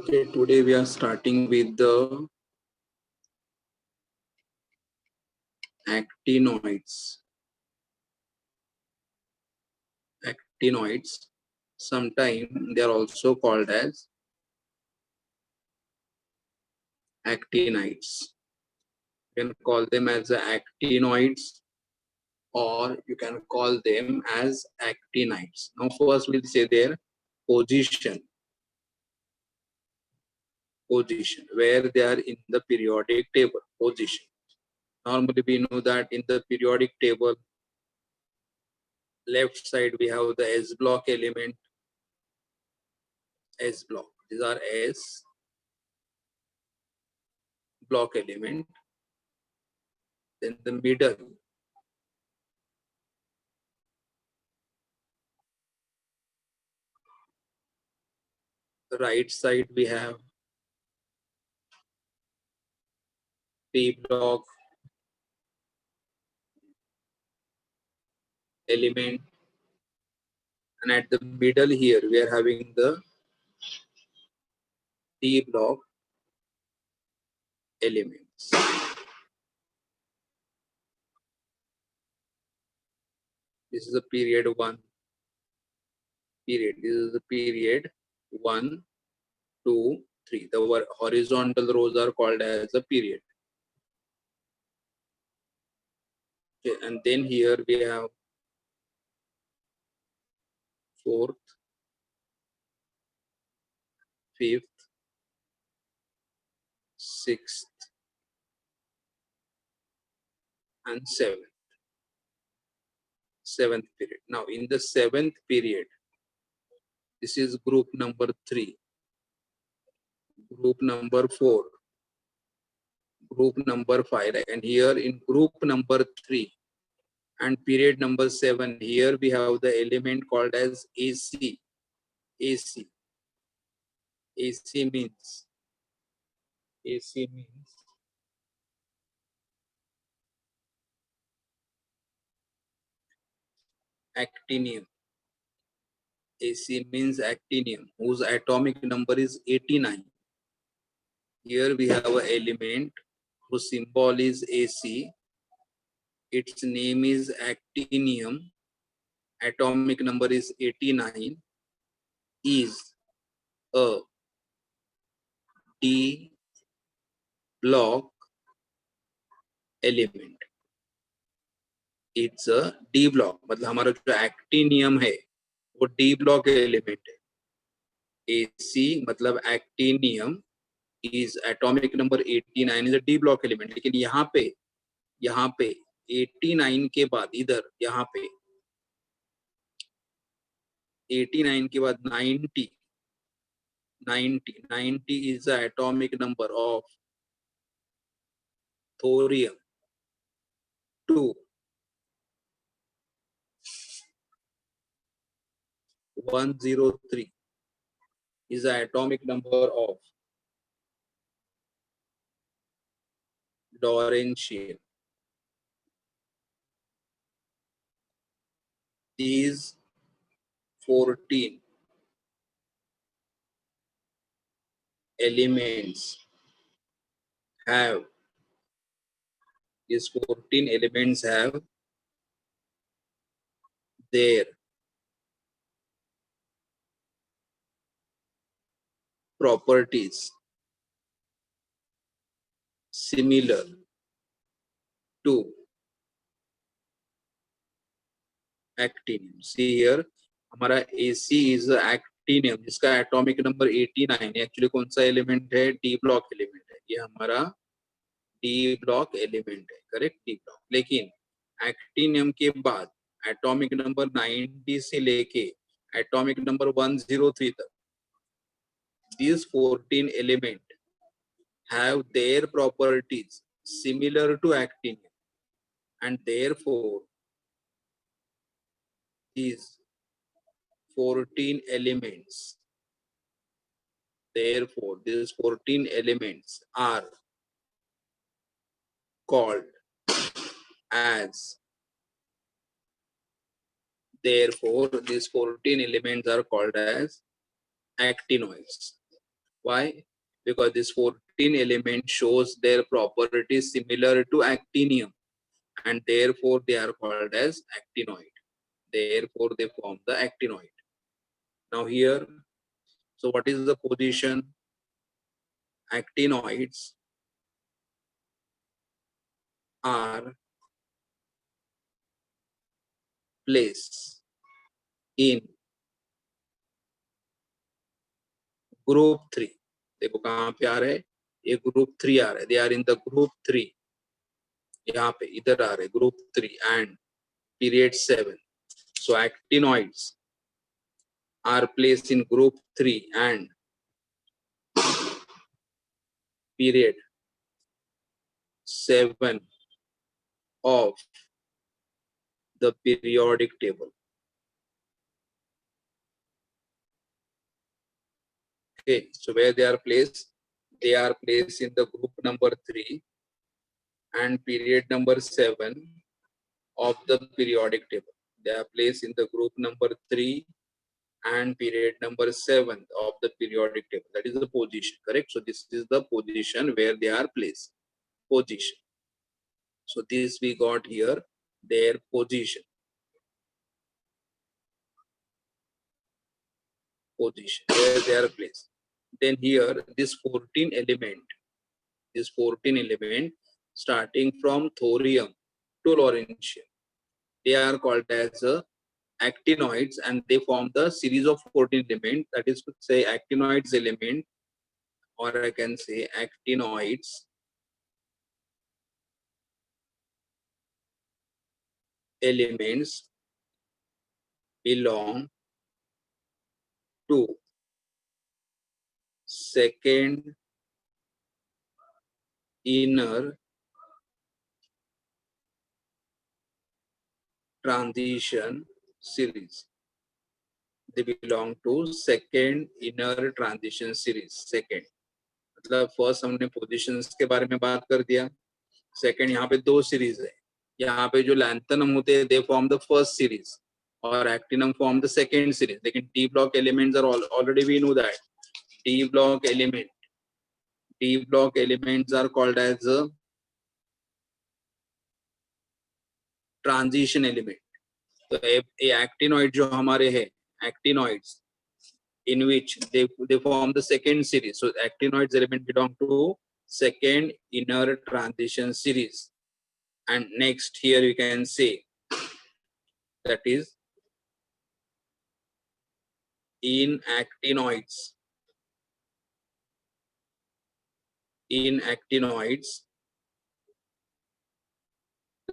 Okay, today we are starting with the actinoids. Actinoids, sometimes they are also called as actinides. You can call them as actinoids or you can call them as actinides. Now first we'll say their position, where they are in the periodic table, position. Normally we know that in the periodic table, left side we have the S block element, S block. These are S block element. Then the middle, the right side we have P block element, and at the middle here we are having the T block elements. This is the period 1. This is the period 1, 2, 3. The horizontal rows are called as the period. Okay, and then here we have 4th, 5th, 6th, and 7th period. Now in the 7th period, this is group number 3, group number 4, group number 5, right? And here in group number 3 and period number 7, here we have the element called as AC. AC. AC means actinium. AC means actinium, whose atomic number is 89. Here we have an element whose symbol is AC. Its name is actinium. Atomic number is 89. Is a D block element. It's a D block. मतलब हमारा जो actinium है वो D block element है. AC मतलब actinium is atomic number 89 is a D block element. लेकिन यहाँ पे 89 के बाद इधर यहाँ पे 89 के बाद 90 is the atomic number of thorium 2. 103 is the atomic number of lawrencium. These 14 elements have their properties similar to actinium. See here, हमारा AC is actinium जिसका atomic number 89 एक्चुअली कौन सा एलिमेंट है? D block एलिमेंट है. ये हमारा D block element है, correct? D block. लेकिन actinium के बाद atomic number 90 से लेके atomic number 103 तक these 14 elements have their properties similar to actinium, and therefore these 14 elements are called as actinoids. Why? Because this 14 element shows their properties similar to actinium, and therefore they are called as actinoid. Therefore they form the actinoid. Now here, so what is the position? Actinoids are placed in group 3. देखो कहाँ पे आ रहा है, ये group 3 आ रहा है. They are in the group 3. यहाँ पे इधर आ रहे group 3 and period 7. So actinoids are placed in group 3 and period 7 of the periodic table. Okay, so where they are placed? They are placed in the group number 3 and period number 7 of the periodic table. They are placed in the group number 3 and period number 7 of the periodic table. That is the position, correct? So this is the position where they are placed. Position. So this we got here, their position. Position, where they are placed. Then here, this 14 element starting from thorium to lawrencium, they are called as actinoids, and they form the series of 14 elements. That is to say actinoids element, or I can say actinoids elements belong to second inner transition series. They belong to second inner transition series. Second, मतलब first हमने positions के बारे में बात कर दिया. Second, यहाँ पे दो सीरीज है. यहाँ पे जो लैंथनम होते हैं they form the first series और actinium form the second series. लेकिन D block elements are already we know that D block elements are called as transition element. तो एक्टिनॉइड जो हमारे है, actinoids in which they form the second series. So actinoids element belong to second inner transition series. And next here you can say that is in actinoids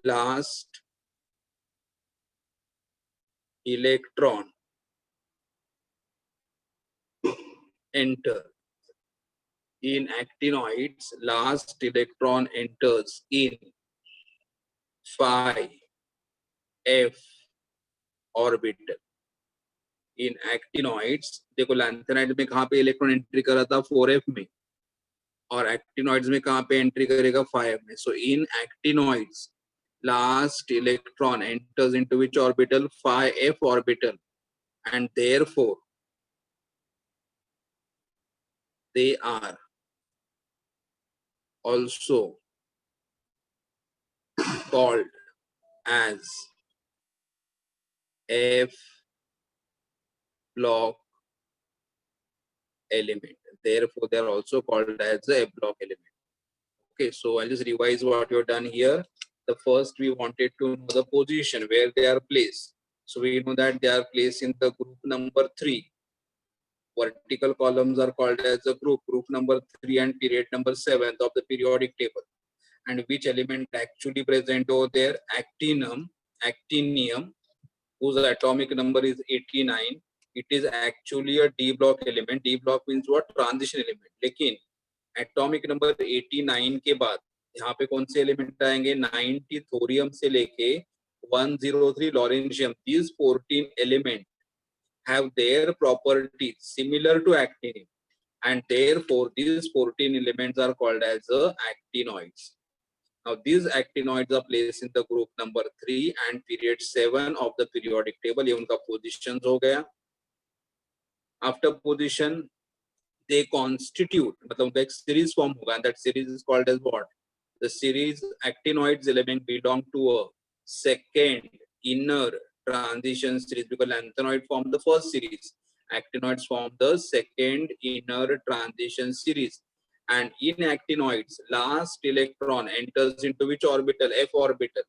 last electron enter. In actinoids last electron enters in phi f orbital. In actinoids, देखो lanthanide में कहाँ पे electron entry करा था 4f में, और actinoids में कहाँ पे एंट्री करेगा 5f में. So in actinoids last electron enters into which orbital? Phi f orbital, and therefore they are also called as F block element. Therefore, they are also called as the F block element. Okay, so I'll just revise what you've done here. The first, we wanted to know the position where they are placed. So we know that they are placed in the group number 3. Vertical columns are called as a group number 3 and period number 7 of the periodic table. And which element actually present over there? Actinium, whose atomic number is 89. It is actually a D block element. D block means what? Transition element. लेकिन atomic number 89 के बाद यहाँ पे कौन से element आएंगे? 90 thorium से लेके 103 lawrencium. These 14 elements have their properties similar to actinium, and therefore these 14 elements are called as actinoids. Now these actinoids are placed in the group number 3 and period 7 of the periodic table. ये उनका positions हो गया. After position, they constitute, मतलब उनका एक series form होगा, and that series is called as what? The series actinoids element belong to a second inner transition series, because lanthanoid form the first series, actinoids form the second inner transition series. And in actinoids, last electron enters into which orbital? F orbital.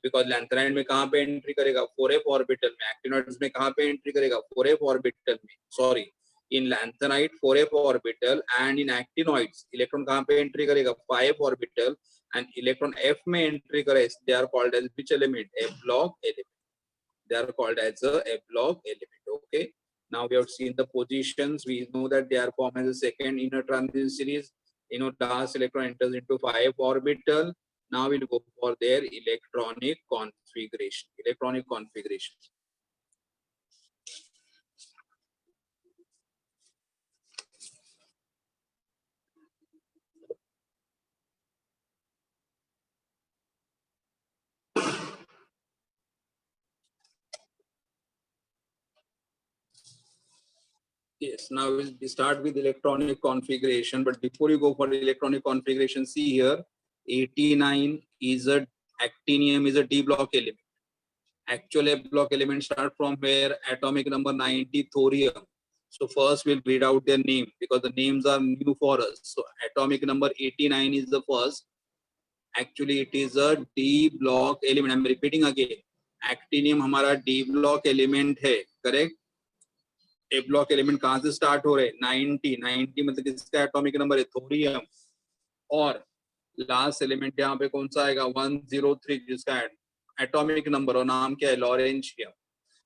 Because lanthanide में कहाँ पे entry करेगा? 4f orbital में. Actinoids में कहाँ पे entry करेगा? 4f orbital में. Sorry, in lanthanide 4f orbital, and in actinoids electron कहाँ पे एंट्री करेगा? 5f orbital, and electron f में एंट्री करे. They are called as which element? f block element. They are called as a f block element. Okay, now we have seen the positions. We know that they are formed as a second inner transition series. You know, last electron enters into 5 orbital. Now we'll go for their electronic configuration. Electronic configuration. Yes, now we'll start with electronic configuration. But before you go for electronic configuration, see here, 89 is a actinium is a d block element. Actual F block element start from where? Atomic number 90, thorium. So first we'll read out their name because the names are new for us. So atomic number 89 is the first. Actually it is a D block element. I'm repeating again. Actinium हमारा D block element है, correct? A block element कहाँ से start हो रहे? 90 मतलब किसका atomic number है? Thorium. और लास्ट एलिमेंट यहाँ पे कौन सा आएगा? 103, जिसका atomic number और नाम क्या है? Lawrencium.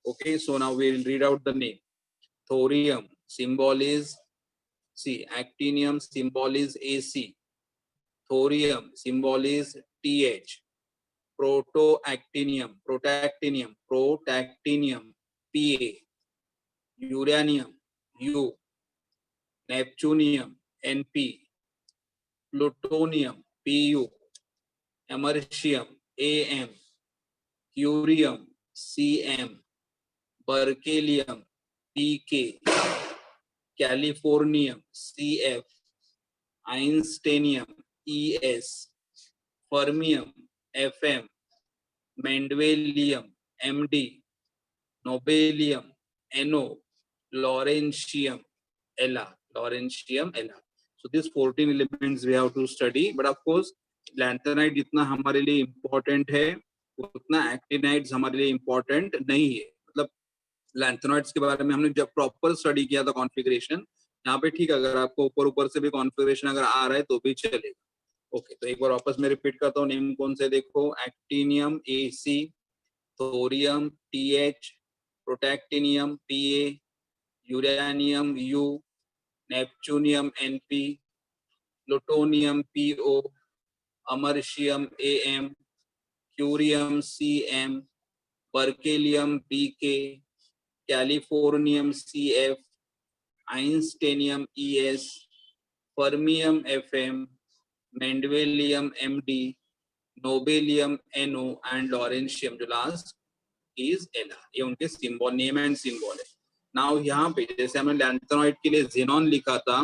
Okay, so now we'll read out the name. Thorium symbol is C. Actinium symbol is AC. Thorium symbol is TH. Protactinium PA. Uranium U. Neptunium NP. Plutonium PU. Americium AM. Curium CM. Berkelium PK. Californium CF. Einsteinium ES. Fermium FM. Mendelium MD. Nobelium NO. Lawrencium LR. So these 14 elements we have to study, but of course lanthanide जितना हमारे लिए important है उतना actinides हमारे लिए important नहीं है. मतलब लैंथेनॉइड्स के बारे में हमने जब प्रॉपर स्टडी किया था कॉन्फ़िगरेशन, यहाँ पे ठीक है, अगर आपको ऊपर से भी कॉन्फ़िगरेशन अगर आ रहा है तो भी चलेगा. ओके, तो एक बार वापस मैं रिपीट करता हूँ. नेम कौन से देखो? Actinium AC, thorium TH, प्रोटैक्टिनियम PA, uranium U, neptunium NP, plutonium PO, अमर्शियम AM, curium CM, berkelium BK, californium CF, आइंस्टेनियम ES, fermium FM, मेंडवेलियम MD, nobelium NO and lawrencium जो लास्ट इज LR. ये उनके symbol, name and symbol है. Now यहाँ पे जैसे हमने lanthanoid के लिए जेनॉन लिखा था,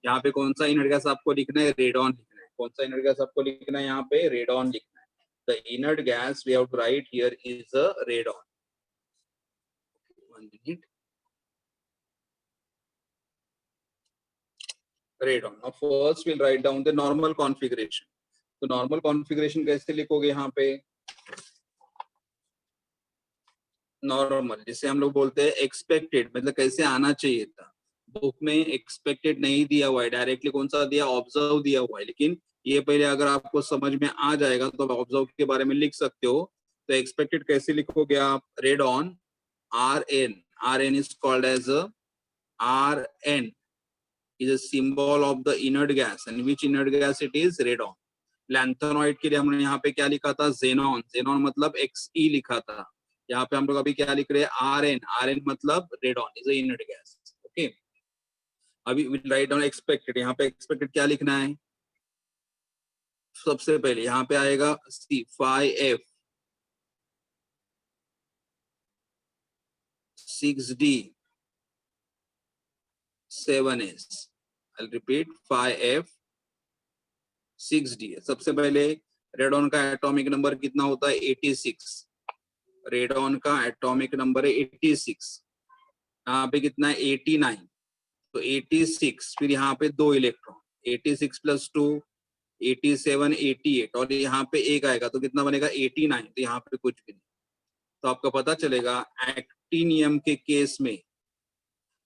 यहाँ पे कौन सा इनर्ट गैस आपको लिखना है? रेडॉन लिखना है. कौन सा इनर्ट गैस आपको लिखना है? यहाँ पे रेडॉन लिखना है. The inert gas we have to write here is a radon. 1 minute. Radon. Now first we'll write down the normal configuration. तो normal configuration कैसे लिखोगे यहाँ पे? नॉर्मल, जिसे हम लोग बोलते हैं एक्सपेक्टेड, मतलब कैसे आना चाहिए था. बुक में एक्सपेक्टेड नहीं दिया हुआ है, डायरेक्टली कौन सा दिया? ऑब्जर्व दिया हुआ है. लेकिन ये पहले अगर आपको समझ में आ जाएगा तो आप ऑब्जर्व के बारे में लिख सकते हो. तो एक्सपेक्टेड कैसे लिखोगे आप? Radon RN is called as a RN is a symbol of the inert gas, and which inert gas it is? Radon. Lanthanoid के लिए हमने यहाँ पे क्या लिखा था? जेनॉन मतलब XE लिखा था. यहाँ पे हम लोग अभी क्या लिख रहे हैं? RN मतलब radon is a inert gas. Okay, अभी विल राइट डाउन एक्सपेक्टेड. यहाँ पे एक्सपेक्टेड क्या लिखना है? सबसे पहले यहाँ पे आएगा C 5F 6D 7S. I repeat 5f6d है। सबसे पहले रेडॉन का एटॉमिक नंबर कितना होता है 86, रेडॉन का एटॉमिक नंबर है 86, यहाँ पे कितना है 89, तो 86 फिर यहाँ पे 2 इलेक्ट्रॉन 86 प्लस 2 87 88 और यहाँ पे एक आएगा तो कितना बनेगा 89, तो यहाँ पे कुछ भी नहीं। तो आपको पता चलेगा एक्टिनियम के केस में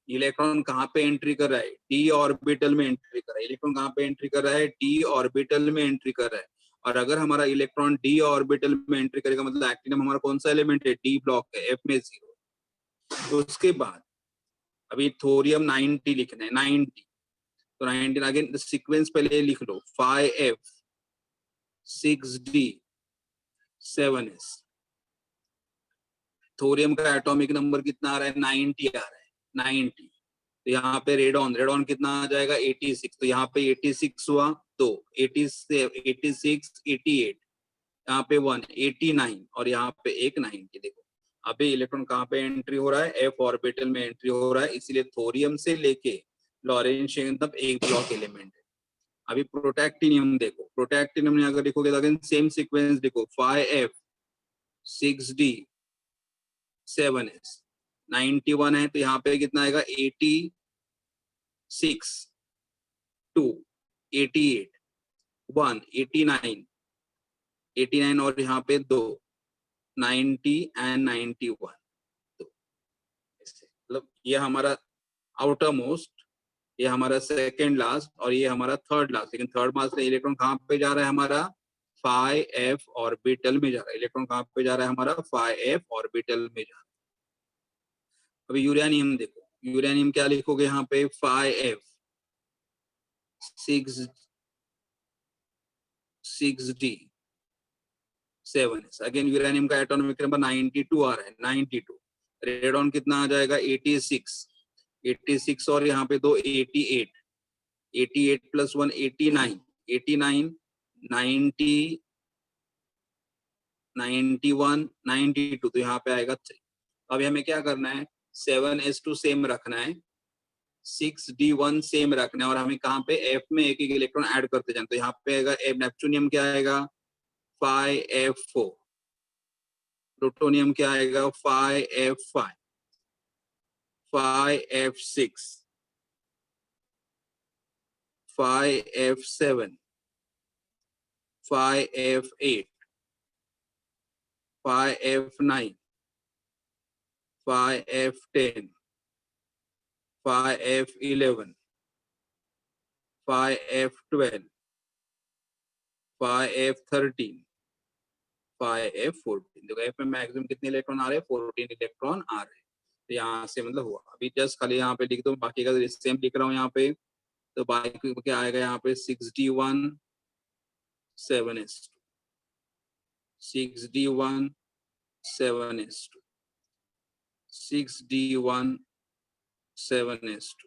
इलेक्ट्रॉन कहाँ पे एंट्री कर रहा है, डी ऑर्बिटल में एंट्री कर रहा है। इलेक्ट्रॉन कहाँ पे एंट्री कर रहा है, डी ऑर्बिटल में एंट्री कर रहा है। और अगर हमारा इलेक्ट्रॉन डी ऑर्बिटल में एंट्री करेगा मतलब एक्टिनियम हमारा कौन सा एलिमेंट है, डी ब्लॉक है, एफ में 0। तो उसके बाद अभी थोरियम 90 लिखना है, 90, तो 19 अगेन सीक्वेंस पहले लिख लो 5f 6d 7s। थोरियम का एटॉमिक नंबर कितना आ रहा है 90 आ रहा है, 90। तो यहाँ पे रेडॉन, रेडॉन कितना आ जाएगा 86, तो यहाँ पे 86 हुआ, तो 86 88, यहाँ पे 1 89 और यहाँ पे एक 90। देखो अभी इलेक्ट्रॉन कहाँ पे एंट्री हो रहा है, एफ ऑर्बिटल में एंट्री हो रहा है, इसलिए थोरियम से लेके लॉरेंशियम तक एक ब्लॉक एलिमेंट है। अभी प्रोटैक्टिनियम देखो, प्रोटैक्टिनियम में अगर देखोगे तो अगेन सेम सीक्वेंस देखो 5f 6d 7s 91 है, तो यहाँ पे कितना आएगा 86 2 88 1 89 89 और यहाँ पे 2 90 एंड 91। तो मतलब ये हमारा आउटर मोस्ट, ये हमारा सेकेंड लास्ट और ये हमारा थर्ड लास्ट। लेकिन थर्ड लास्ट में इलेक्ट्रॉन कहाँ पे जा रहा है हमारा 5f ऑर्बिटल में जा रहा है। इलेक्ट्रॉन कहाँ पे जा रहा है हमारा 5f ऑर्बिटल में जा रहा है। अभी यूरेनियम देखो, यूरेनियम क्या लिखोगे यहाँ पे 5f 6d 7s। Again uranium का एटॉमिक नंबर 92 आ रहा है, 92। रेडॉन कितना आ जाएगा 86 86 और यहाँ पे 2 88 88 प्लस 1 89 89 90 91 92, तो यहाँ पे आएगा 3। अब हमें क्या करना है 7s2 सेम रखना है, 6d1 सेम रखना है और हमें कहाँ पे f में एक एक इलेक्ट्रॉन ऐड करते जाना। तो यहाँ पे आएगा नेप्टूनियम क्या आएगा 5f4, प्लूटोनियम क्या आएगा 5f5 5f6 5f7 5f8 5f9 5f10 5f11 5f12 5f13 5f14। देखो एफ में मैक्सिमम कितने इलेक्ट्रॉन आ रहे हैं 14 इलेक्ट्रॉन आ रहे हैं। तो यहाँ से मतलब हुआ। अभी जस्ट खाली यहाँ पे लिख दो, बाकी का सेम लिख रहा हूँ यहाँ पे। तो बाकी क्या आएगा यहाँ पे 6d1 7s2 6d1 7s2 6d1 7s2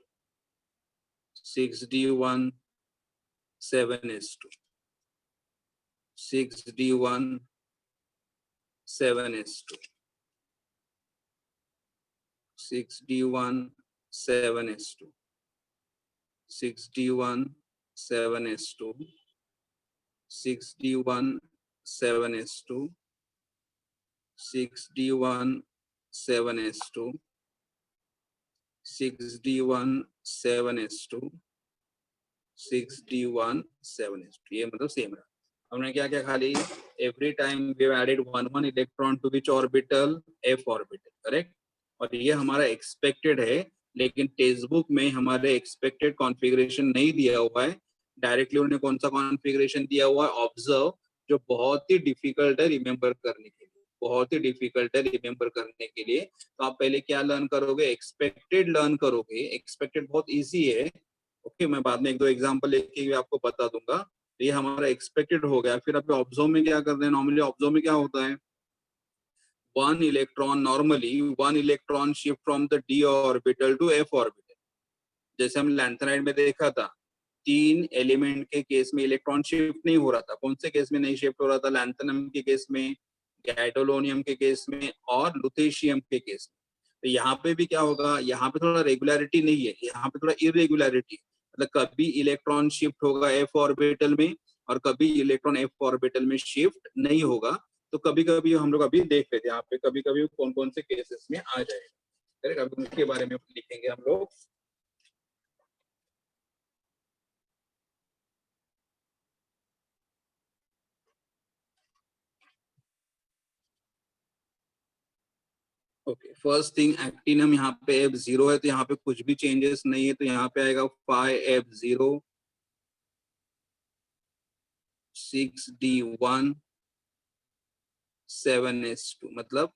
6d1 7s2 6d1 7s2 6d1 7s2 6d1 7s2 6d1 7s2 6d1 7s2 6d1 7s2 6d1 7s2। ये मतलब सेम रहा। हमने क्या क्या खाली every time we have added 1 electron to which orbital f orbital, correct. और ये हमारा एक्सपेक्टेड है, लेकिन टेक्स्ट बुक में हमारे एक्सपेक्टेड कॉन्फ़िगरेशन नहीं दिया हुआ है। डायरेक्टली उन्होंने कौन सा कॉन्फ़िगरेशन दिया हुआ है ऑब्जर्व, जो बहुत ही डिफिकल्ट है रिमेम्बर करने के लिए, बहुत ही डिफिकल्ट है रिमेम्बर करने के लिए। तो आप पहले क्या लर्न करोगे, एक्सपेक्टेड लर्न करोगे। एक्सपेक्टेड बहुत इजी है, ओके। मैं बाद में एक दो एग्जांपल लेके आपको बता दूंगा। ये हमारा एक्सपेक्टेड हो गया। फिर आप ऑब्जर्व में क्या करते हैं, नॉर्मली ऑब्जर्व में क्या होता है, one electron shift from the d orbital to f orbital. जैसे हम लैंथेनाइड में देखा था, 3 एलिमेंट के केस में इलेक्ट्रॉन शिफ्ट नहीं हो रहा था। कौन से केस में नहीं शिफ्ट हो रहा था, लैंथेनम के केस में, गैडोलोनियम के केस में और लुथेशियम के केस में। तो यहाँ पे भी क्या होगा, यहाँ पे थोड़ा रेगुलरिटी नहीं है, यहाँ पे थोड़ा इरेगुलरिटी। मतलब कभी इलेक्ट्रॉन शिफ्ट होगा एफ ऑर्बिटल में और कभी इलेक्ट्रॉन एफ ऑर्बिटल में शिफ्ट नहीं होगा। तो कभी कभी हम लोग अभी देख लेते हैं यहाँ पे कभी कभी कौन कौन से केसेस में आ जाएगा, करेक्ट, अभी उसके बारे में लिखेंगे हम लोग। ओके, फर्स्ट थिंग एक्टिनम यहाँ पे F0 है तो यहाँ पे कुछ भी चेंजेस नहीं है, तो यहाँ पे आएगा 5F0 6D1 7S2। मतलब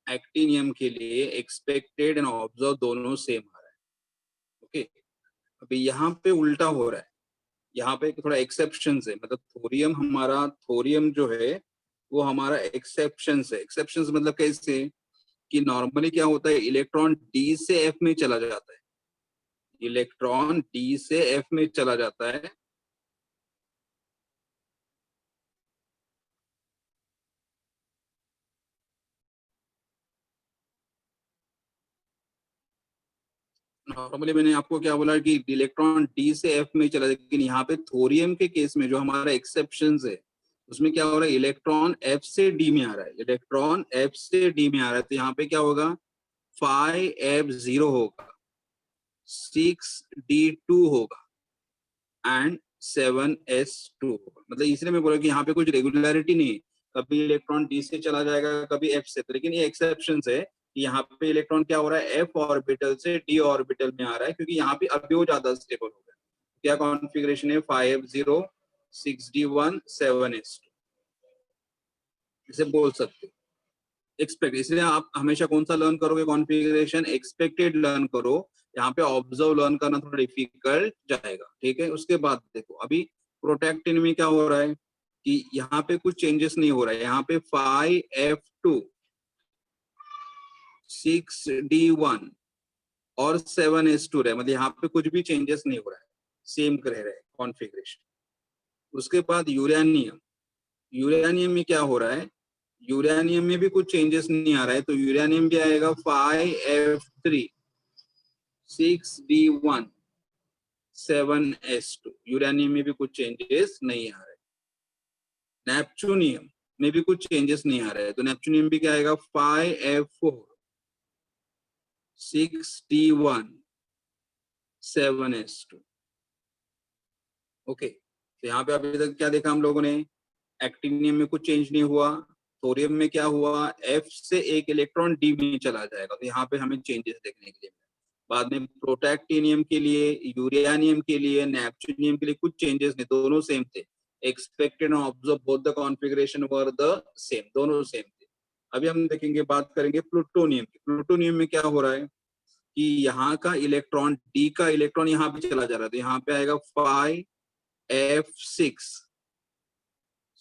एक्टिनियम के लिए एक्सपेक्टेड एंड ऑब्जर्व दोनों सेम आ रहा है। ओके, अभी यहाँ पे उल्टा हो रहा है, यहाँ पे थोड़ा एक्सेप्शन है, मतलब थोरियम हमारा, थोरियम जो है वो हमारा एक्सेप्शन है। एक्सेप्शन मतलब कैसे कि नॉर्मली क्या होता है, इलेक्ट्रॉन डी से एफ में चला जाता है, इलेक्ट्रॉन डी से एफ में चला जाता है। नॉर्मली मैंने आपको क्या बोला कि इलेक्ट्रॉन डी से एफ में चला, लेकिन यहाँ पे थोरियम के केस में जो हमारा एक्सेप्शन है उसमें क्या हो रहा है, इलेक्ट्रॉन एफ से डी में आ रहा है, इलेक्ट्रॉन एफ से डी में आ रहा है, तो यहाँ पे क्या होगा 5F0 होगा, 6D2 होगा एंड 7S2 होगा। मतलब इसलिए मैं बोला कि यहाँ पे कुछ रेगुलरिटी नहीं है, कभी इलेक्ट्रॉन डी से चला जाएगा कभी एफ से, लेकिन ये एक्सेप्शन है कि यहाँ पे इलेक्ट्रॉन क्या हो रहा है, एफ ऑर्बिटल से डी ऑर्बिटल में आ रहा है, क्योंकि यहाँ पे अभी वो ज्यादा स्टेबल हो गया। क्या कॉन्फ़िगरेशन है, 5F0 6D1 7S2, इसे बोल सकते हो एक्सपेक्ट। इसलिए आप हमेशा कौन सा लर्न करोगे, कॉन्फ़िगरेशन एक्सपेक्टेड लर्न करो, यहाँ पे ऑब्जर्व लर्न करना थोड़ा डिफिकल्ट जाएगा, ठीक है। उसके बाद देखो अभी प्रोटेक्टिन में क्या हो रहा है कि यहाँ पे कुछ चेंजेस नहीं हो रहा है, यहाँ पे 5F2 6D1 और 7S2 है, मतलब यहाँ पे कुछ भी चेंजेस नहीं हो रहा है, सेम रह रहा है कॉन्फ़िगरेशन। उसके बाद यूरेनियम, यूरेनियम में क्या हो रहा है, यूरेनियम में भी कुछ चेंजेस नहीं आ रहा है, तो यूरेनियम भी आएगा 5F3 6D1 7S2, यूरेनियम में भी कुछ चेंजेस नहीं आ रहे। नेपच्यूनियम में भी कुछ चेंजेस नहीं आ रहे हैं, तो नेपच्यूनियम भी क्या आएगा 5F4 6D1 7S2। ओके, तो यहाँ पे अभी तक क्या देखा हम लोगों ने, एक्टिनियम में कुछ चेंज नहीं हुआ, थोरियम में क्या हुआ, एफ से एक इलेक्ट्रॉन डी में चला जाएगा, तो यहाँ पे हमें चेंजेस देखने के लिए मिला। बाद में प्रोटैक्टिनियम के लिए, यूरेनियम के लिए, नेपच्यूनियम के लिए कुछ चेंजेस नहीं, दोनों सेम थे। एक्सपेक्टेड और observe both the configuration were the same, दोनों सेम थे। अभी हम देखेंगे, बात करेंगे प्लूटोनियम की। प्लूटोनियम में क्या हो रहा है कि यहाँ का इलेक्ट्रॉन, डी का इलेक्ट्रॉन यहाँ पे चला जा रहा है, तो यहाँ पे आएगा 5F6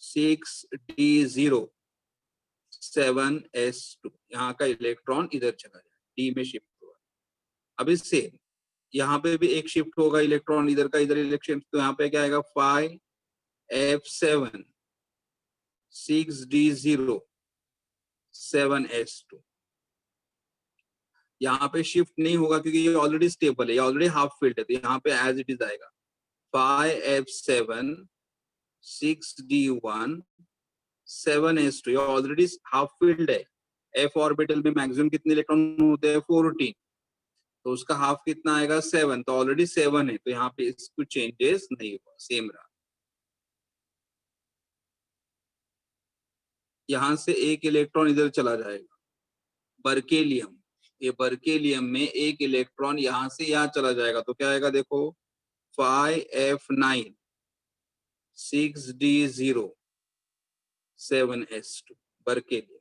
6D0 7S2, यहाँ का इलेक्ट्रॉन इधर चला जाए, डी में शिफ्ट हुआ। अब इससे यहाँ पे भी एक शिफ्ट होगा इलेक्ट्रॉन, इधर का इधर इलेक्ट्रॉन, तो यहाँ पे क्या आएगा 5F7 6D0 7S2। यहाँ पे शिफ्ट नहीं होगा क्योंकि ये ऑलरेडी स्टेबल है, ये ऑलरेडी हाफ फिल्ड है, तो यहाँ पे एज इट इज आएगा 5F7 6D1 7S2, ये ऑलरेडी हाफ फिल्ड है। एफ ऑर्बिटल में मैक्सिमम कितने इलेक्ट्रॉन होते हैं, 14, तो उसका हाफ कितना आएगा 7, तो ऑलरेडी 7 है, तो यहाँ पे इसको चेंजेस नहीं हुआ, सेम रहा। यहाँ से एक इलेक्ट्रॉन इधर चला जाएगा, बर्केलियम, ये बर्केलियम में एक इलेक्ट्रॉन यहाँ से यहाँ चला जाएगा, तो क्या आएगा देखो 5F9 6D0 7S2 berkelium.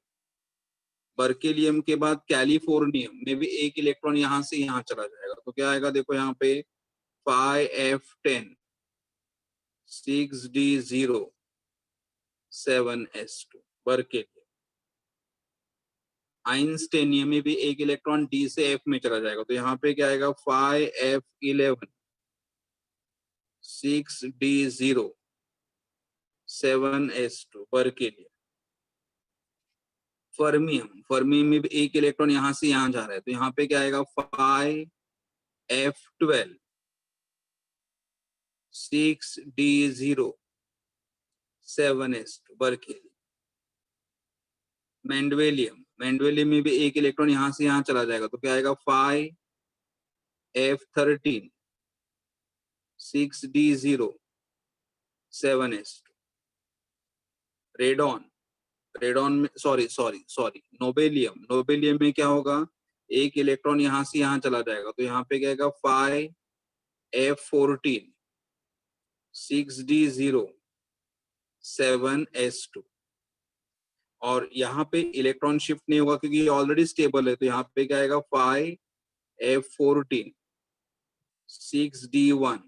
Berkelium के बाद कैलिफोर्नियम में भी एक इलेक्ट्रॉन यहाँ से यहाँ चला जाएगा, तो क्या आएगा देखो यहाँ पे 5F10 6D0 7S2 बर्केलियम। आइंस्टेनियम में भी एक इलेक्ट्रॉन डी से एफ में चला जाएगा, तो यहाँ पे क्या आएगा 5F11 6D0 7S2 berkelium. Fermium, fermium में भी एक इलेक्ट्रॉन यहाँ से यहाँ जा रहा है, तो यहाँ पे क्या आएगा 5F12 6d0 7s2 बर्किल। मेंडवेलियम, मेंडवेलियम में भी एक इलेक्ट्रॉन यहां से यहां चला जाएगा तो क्या आएगा 5f13 6d0 7s2। Radon, radon में सॉरी नोबेलियम, नोबेलियम में क्या होगा एक इलेक्ट्रॉन यहां से यहां चला जाएगा तो यहाँ पे क्या आएगा 5f14 6d0 7s2। और यहाँ पे इलेक्ट्रॉन शिफ्ट नहीं होगा क्योंकि ये ऑलरेडी स्टेबल है तो यहाँ पे क्या आएगा 5f14 6d1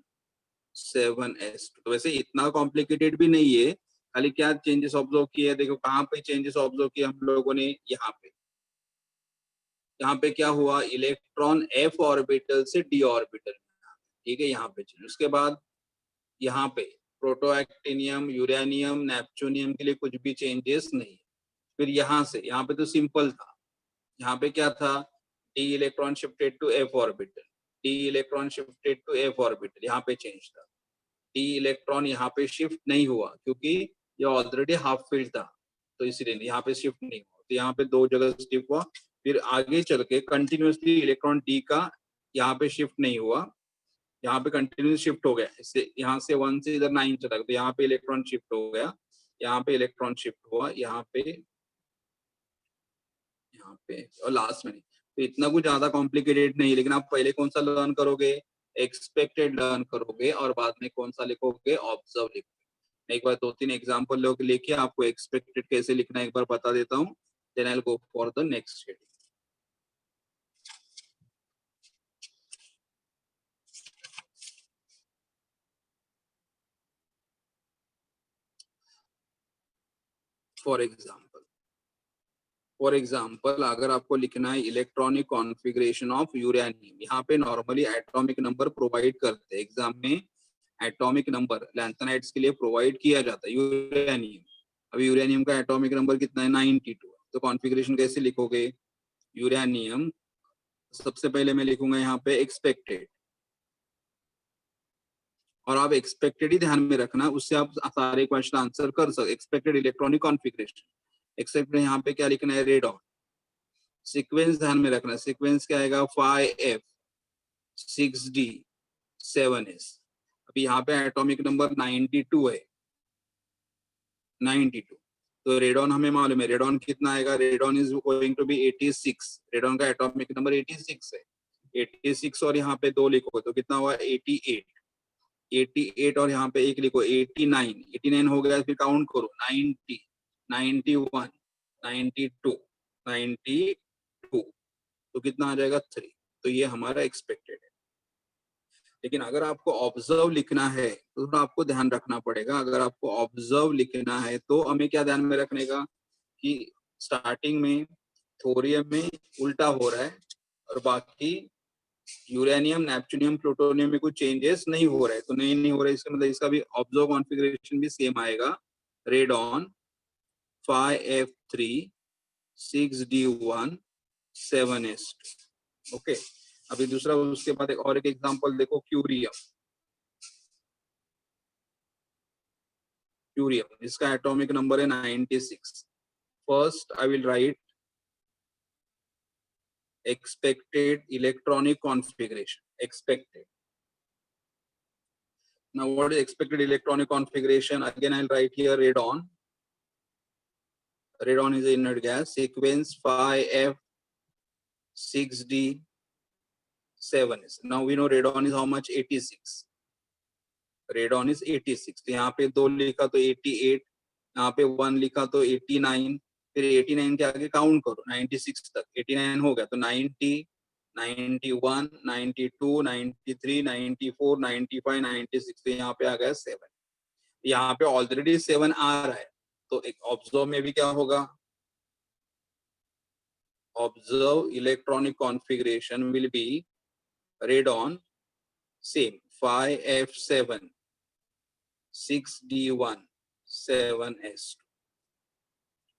7s2। तो वैसे इतना कॉम्प्लिकेटेड भी नहीं है, खाली क्या चेंजेस ऑब्जर्व किए देखो कहाँ पे चेंजेस ऑब्जर्व किए हम लोगों ने। यहाँ पे क्या हुआ इलेक्ट्रॉन f ऑर्बिटल से d ऑर्बिटल, ठीक है यहाँ पे चलिए। उसके बाद यहाँ पे प्रोटोएक्टिनियम, यूरेनियम, नेपच्यूनियम के लिए कुछ भी चेंजेस नहीं। फिर यहाँ से यहाँ पे तो सिंपल था, यहाँ पे क्या था d electron shifted to f orbital, d electron shifted to f orbital, यहाँ पे चेंज था। d इलेक्ट्रॉन यहाँ पे शिफ्ट नहीं हुआ क्योंकि ये ऑलरेडी हाफ फील्ड था तो इसलिए यहाँ पे शिफ्ट नहीं हुआ, तो यहाँ पे दो जगह शिफ्ट हुआ। फिर आगे चल के कंटिन्यूसली इलेक्ट्रॉन d का यहाँ पे शिफ्ट नहीं हुआ, यहाँ पे कंटिन्यूस शिफ्ट हो गया। इससे यहाँ से 1 से इधर 9 चला गया तो यहाँ पे इलेक्ट्रॉन शिफ्ट हो गया, यहाँ पे इलेक्ट्रॉन शिफ्ट हुआ, यहाँ पे और लास्ट में नहीं। तो इतना कुछ ज्यादा कॉम्प्लिकेटेड नहीं है, लेकिन आप पहले कौन सा लर्न करोगे एक्सपेक्टेड लर्न करोगे और बाद में कौन सा लिखोगे ऑब्जर्व लिखोगे। एक बार 2-3 एग्जाम्पल लोग लेके आपको एक्सपेक्टेड कैसे लिखना है एक बार बता देता हूँ, then I will go for the next schedule. For example अगर आपको लिखना है इलेक्ट्रॉनिक कॉन्फ़िगरेशन ऑफ यूरेनियम, यहाँ पे नॉर्मली एटॉमिक नंबर प्रोवाइड करते हैं एग्जाम में, एटॉमिक नंबर लैंथेनाइड्स के लिए प्रोवाइड किया जाता है। यूरेनियम, अभी यूरेनियम का एटॉमिक नंबर कितना है 92, तो कॉन्फ़िगरेशन कैसे लिखोगे यूरेनियम, सबसे पहले मैं लिखूंगा यहाँ पे एक्सपेक्टेड, और आप एक्सपेक्टेड ही ध्यान में रखना, उससे आप सारे क्वेश्चन आंसर कर सकते। एक्सपेक्टेड इलेक्ट्रॉनिक कॉन्फ़िगरेशन, एक्सपेक्टेड यहाँ पे क्या लिखना है रेडॉन। सीक्वेंस ध्यान में रखना, सीक्वेंस क्या आएगा 5f 6d 7s। अभी यहाँ पे एटॉमिक नंबर 92 है, 92, तो रेडॉन हमें मालूम है रेडॉन कितना आएगा, radon is going to be 86, radon का एटॉमिक नंबर 86 है, 86 और यहाँ पे 2 लिखो तो कितना हुआ 88, 88 और यहाँ पे 1 लिखो 89, 89 हो गया फिर काउंट करो 90 91 92 92, तो कितना आ जाएगा 3, तो ये हमारा एक्सपेक्टेड है। लेकिन अगर आपको ऑब्जर्व लिखना है तो थोड़ा आपको ध्यान रखना पड़ेगा। अगर आपको ऑब्जर्व लिखना है तो हमें क्या ध्यान में रखने का कि स्टार्टिंग में थोरियम में उल्टा हो रहा है और बाकी यूरेनियम, नेपच्यूनियम, प्लूटोनियम में कुछ चेंजेस नहीं हो रहे, तो नहीं हो रहे इसका मतलब इसका भी ऑब्जर्व कॉन्फ़िगरेशन भी सेम आएगा, radon 5f3 6d1 7s2। Okay, अभी दूसरा उसके बाद एक और एक एग्जांपल देखो क्यूरियम, क्यूरियम इसका एटॉमिक नंबर है 96। First I will right expected electronic configuration, expected. Now what is expected electronic configuration? Again I'll write here radon, radon is an inert gas, sequence 5f 6d 7s। now we know radon is how much 86, radon is 86, तो यहाँ पे 2 लिखा तो 88, यहाँ पे 1 लिखा तो 89, फिर 89 के आगे काउंट करो 96 तक, 89 हो गया तो 90 91 92 93 94 95 96, तो यहाँ पे आ गया 7, यहाँ पे ऑलरेडी 7 आ रहा है तो एक ऑब्जर्व में भी क्या होगा, observe electronic configuration will be radon same 5f7 6d1 7s2।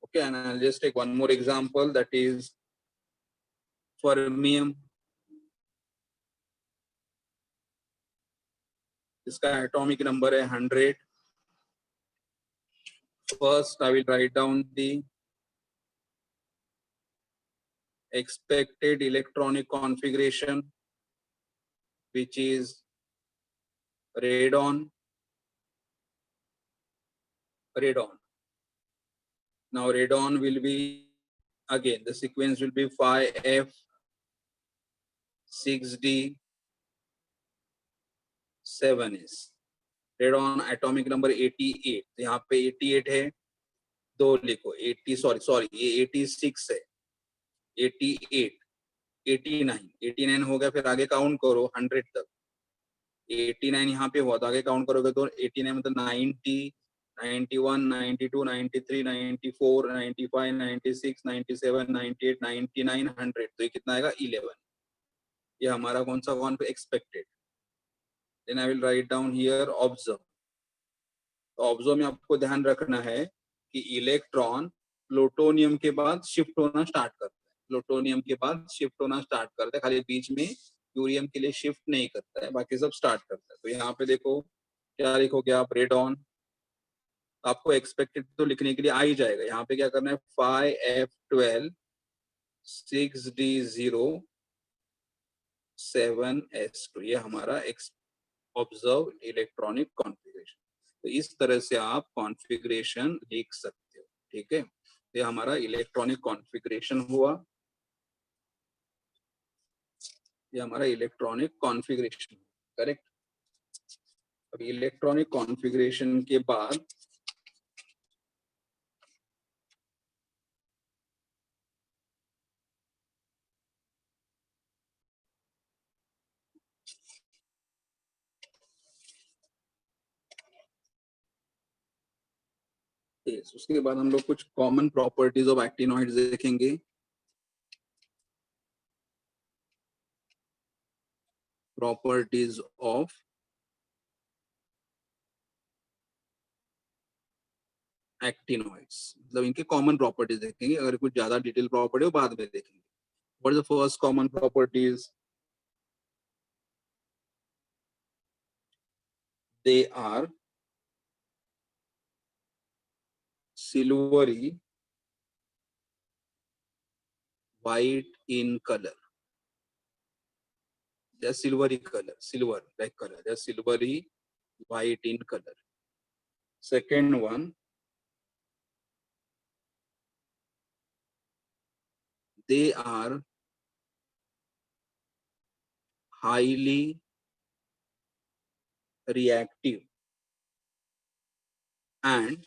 okay, and I'll just take one more example, that is fermium, इसका एटॉमिक नंबर है 100. First I will write down the expected electronic configuration, which is radon. Now radon will be, again the sequence will be 5F 6D 7S. Radon atomic number 88. तो यहाँ पे 88 है, 2 लिखो. 80 sorry ये 86 है. 88 89 89 हो गया. फिर आगे काउंट करो 100 तक. 89 यहाँ पे हुआ तो आगे काउंट करोगे तो 89 मतलब 90 91 92 93 94 95 96 97 98 99 100. तो ये कितना आएगा 11. ये हमारा कौन सा कौन पे expected. Then I will write down here observe. तो ऑब्जर्व में आपको ध्यान रखना है कि इलेक्ट्रॉन प्लूटोनियम के बाद शिफ्ट होना स्टार्ट करता है. प्लूटोनियम के बाद शिफ्ट होना स्टार्ट करता है. खाली बीच में यूरियम के लिए शिफ्ट नहीं करता है, बाकी सब स्टार्ट करता है. तो यहाँ पे देखो क्या लिखोगे आप, रेडॉन. आपको एक्सपेक्टेड तो लिखने के लिए आ ही जाएगा. यहाँ पे क्या करना है, 5F12 6D0 7S2. ये हमारा ऑब्जर्व इलेक्ट्रॉनिक कॉन्फ़िगरेशन. तो इस तरह से आप कॉन्फ़िगरेशन लिख सकते हो. ठीक है, ये हमारा इलेक्ट्रॉनिक कॉन्फ़िगरेशन हुआ. ये हमारा इलेक्ट्रॉनिक कॉन्फ़िगरेशन. करेक्ट. अब इलेक्ट्रॉनिक कॉन्फ़िगरेशन के बाद उसके बाद हम लोग कुछ कॉमन प्रॉपर्टीज ऑफ एक्टिनॉइड्स देखेंगे. प्रॉपर्टीज ऑफ एक्टिनॉइड्स मतलब इनके कॉमन प्रॉपर्टीज देखेंगे. अगर कुछ ज्यादा डिटेल प्रॉपर्टी हो बाद में देखेंगे. What is the first common properties? They are silvery white in color. They're silvery color, silver like color. They're silvery white in color. Second one, they are highly reactive and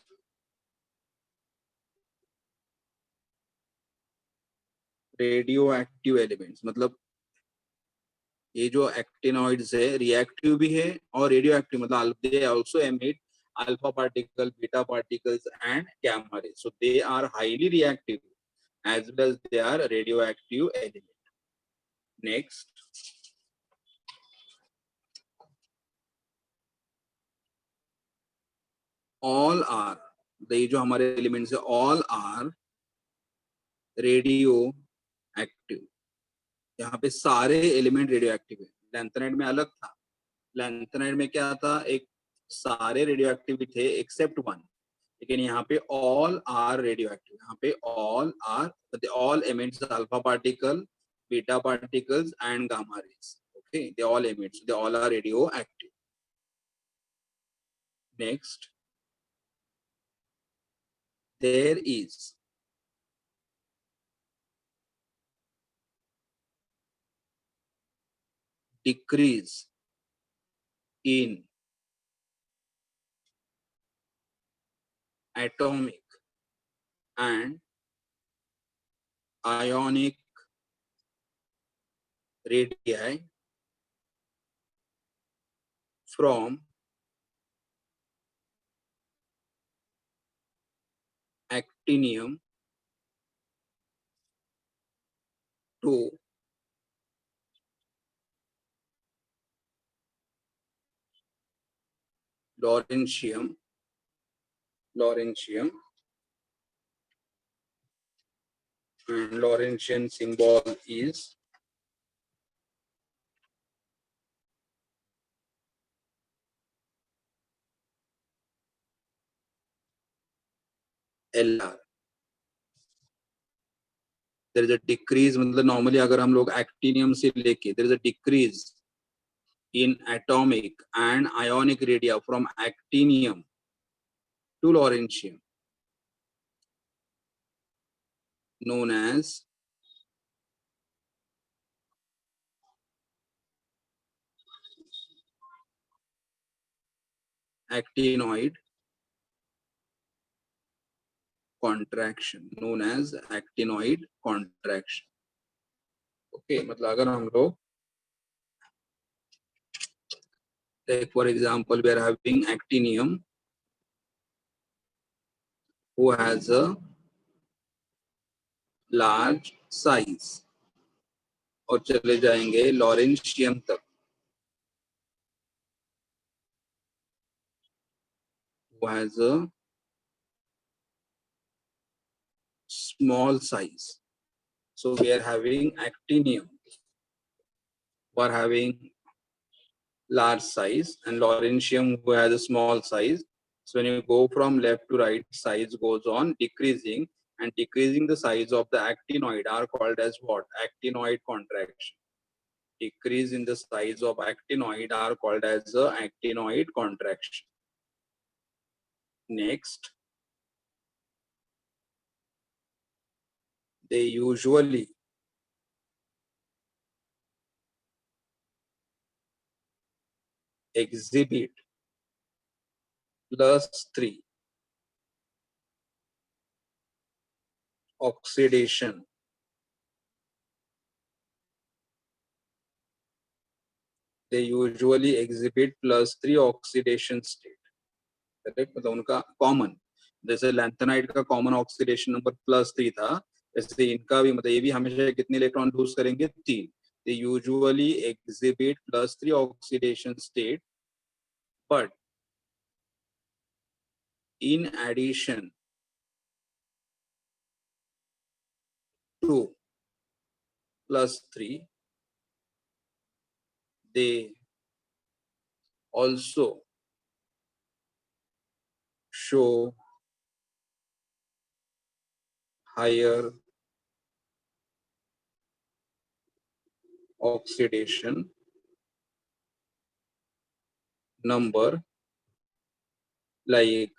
radioactive elements. मतलब ये जो actinoids है reactive भी है और radioactive. मतलब they also emit alpha particle, beta particles and gamma rays. So they are highly reactive as well as they are radioactive element. Next, all are, ये जो हमारे एलिमेंट्स है all are रेडियो एक्टिव. यहाँ पे सारे element radioactive है. Lanthanide में अलग था. लैंथेनाइड में क्या था, एक सारे रेडियो एक्टिव थे एक्सेप्ट वन. लेकिन यहाँ पे ऑल आर रेडियो एक्टिव. यहाँ पे all are, all emits alpha particle, beta particles and gamma rays. Okay, they all emits, they all are radioactive. Next, there is decrease in atomic and ionic radii from actinium to lawrencium. And Lawrencian symbol is LR. There is a decrease, मतलब normally अगर हम लोग actinium से लेके, there is a decrease in atomic and ionic radii from actinium to lawrencium, known as actinoid contraction, known as actinoid contraction. Okay, मतलब अगर हम लोग, like for example, we are having actinium who has a large size, और चले जाएंगे lawrencium तक, who has a small size. So we are having actinium who are having large size and lawrencium who has a small size. So when you go from left to right, size goes on decreasing, and decreasing the size of the actinoid are called as what? Actinoid contraction. Decrease in the size of actinoid are called as a actinoid contraction. Next, they usually exhibit +3 oxidation they usually exhibit +3 oxidation state. Correct, मतलब उनका common, जैसे lanthanide का common oxidation number +3 था, वैसे इनका भी, मतलब ये भी हमेशा कितने इलेक्ट्रॉन लूज करेंगे? 3. They usually exhibit +3 oxidation state, but in addition to +3 they also show higher oxidation number, like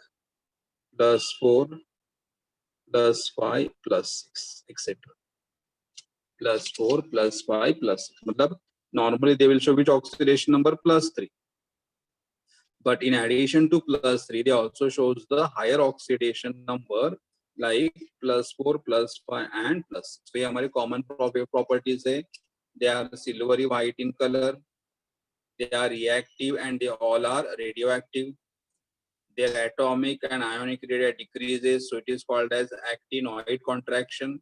+4, +5, +6, etc. +4, +5, +6. मतलब normally they will show which oxidation number? +3. But in addition to +3, they also shows the higher oxidation number, like +4, +5, and +6. So ये हमारे common properties है. They are silvery white in color. They are reactive and they all are radioactive. Their atomic and ionic radii decreases, so it is called as actinoid contraction.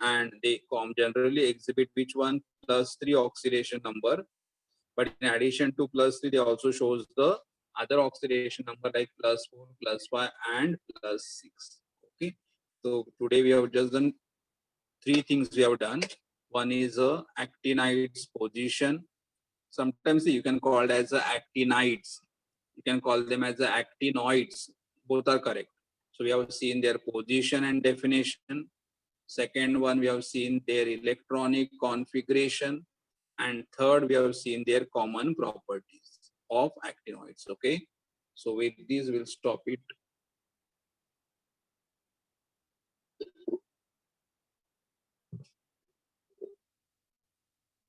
And they generally exhibit which one? +3 oxidation number. But in addition to +3, they also shows the other oxidation number, like +4, +5, and +6. Okay. So today we have just done 3 things we have done. One is actinides position. Sometimes you can call it as actinides. You can call them as actinoids. Both are correct. So we have seen their position and definition. Second one, we have seen their electronic configuration. And third, we have seen their common properties of actinoids. Okay. So with this, we'll stop it.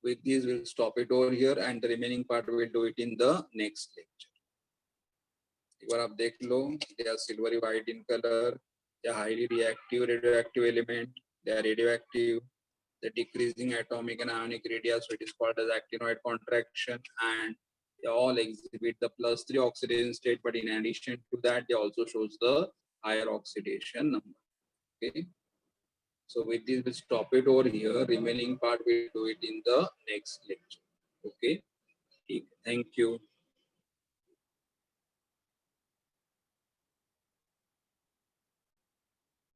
With this, we'll stop it over here, and the remaining part we'll do it in the next lecture. एक बार आप देख लो, they are silvery white in color. They are highly reactive, radioactive element. They are radioactive. The decreasing atomic and ionic radii, so it is called as actinoid contraction, and they all exhibit the +3 oxidation state, but in addition to that, they also shows the higher oxidation number. Okay. So with this, we'll stop it over here. Remaining part, we'll do it in the next lecture. Okay. Thank you.